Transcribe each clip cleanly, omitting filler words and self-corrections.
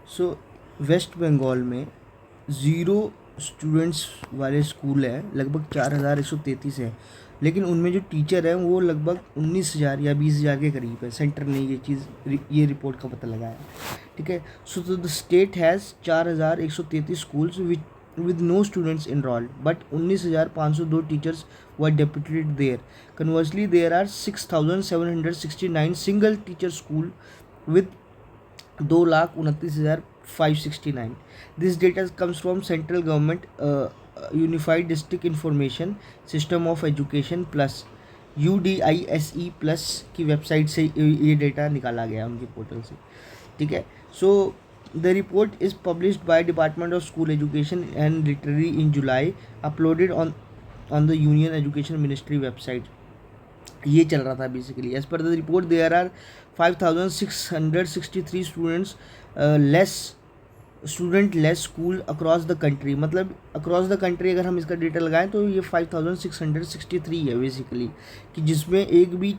सो waste Bengal में zero students वाले school है, लगभग 4133 है, लेकिन उनमें जो टीचर हैं वो लगभग 19,000 या 20,000 के करीब है। सेंटर ने ये रिपोर्ट का पता लगाया। ठीक है। सो तो the state has 4133 schools with no students enrolled, but 19,502 teachers were deputed there. Conversely, there are 6,769 single teacher school with 2,29,569. This data comes from central government Unified District Information System of Education plus UDISE plus की website से ये data निकाला गया उनके portal से। ठीक है। So the report is published by department of school education and literacy in July, uploaded on the union education ministry website. ये चल रहा था basically. As per the report there are 5,663 student less school across the country. मतलब across the country अगर हम इसका data लगाएं तो ये 5,663 है बेसिकली, कि जिसमें एक भी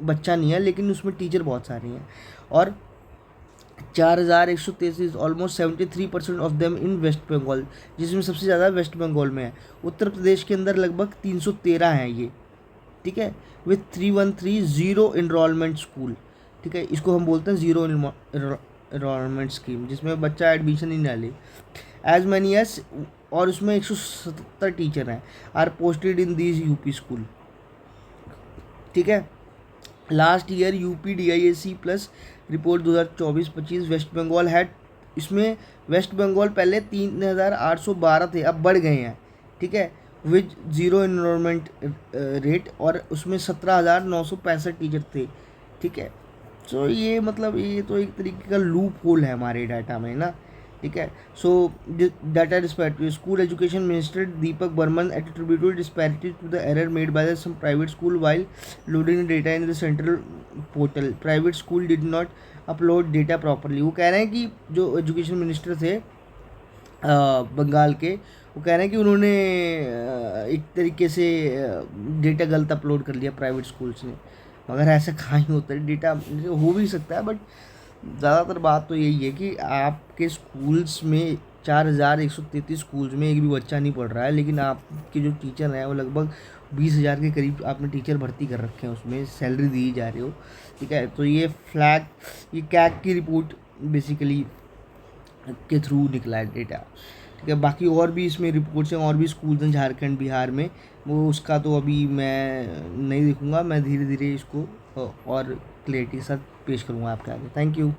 बच्चा नहीं है, लेकिन उसमें टीचर बहुत सारे हैं। और 4,133 almost 73% of them in West Bengal, जिसमें सबसे ज़्यादा वेस्ट बंगाल में है। उत्तर प्रदेश के अंदर लगभग 313 हैं ये। ठीक है। With 3130 enrolment school. ठीक है, इसको हम बोलते हैं ज़ीरो इनरोलमेंट स्कीम, जिसमें बच्चा एडमिशन ही ना ले। एज मैनी एस, और उसमें 177 टीचर हैं are posted in these UP school. ठीक है। Last year UPDIAC plus report 2024-25 West Bengal had, इसमें वेस्ट बंगाल पहले 3,812 थे, अब बढ़ गए हैं। ठीक है। विद ज़ीरो इनरोलमेंट रेट, और उसमें 17,965 टीचर थे। ठीक है। सो ये मतलब ये तो एक तरीके का लूप होल है हमारे डाटा में ना। ठीक है। So data disparity, school education minister Deepak Barman attributed disparity to the error made by some private school while loading the data in the central portal. Private school did not upload data properly. वो कह रहे हैं कि जो education minister थे बंगाल के, वो कह रहे हैं कि उन्होंने एक तरीके से डेटा गलत अपलोड कर लिया प्राइवेट स्कूल्स ने। मगर ऐसा कहाँ ही होता है, डेटा हो भी सकता है, बट ज़्यादातर बात तो यही है कि आपके स्कूल्स में 4,133 स्कूल्स में एक भी बच्चा नहीं पढ़ रहा है, लेकिन आपके जो टीचर हैं वो लगभग 20,000 के करीब आपने टीचर भर्ती कर रखे हैं, उसमें सैलरी दी जा रही हो। ठीक है। तो ये कैग की रिपोर्ट बेसिकली के थ्रू निकला है डेटा। ठीक है। बाकी और भी इसमें रिपोर्ट्स हैं, और भी स्कूल्स हैं झारखंड बिहार में, वो उसका तो अभी मैं नहीं देखूँगा, मैं धीरे धीरे इसको और क्लैरिटी के साथ पेश करूँगा आपके आगे। Thank you.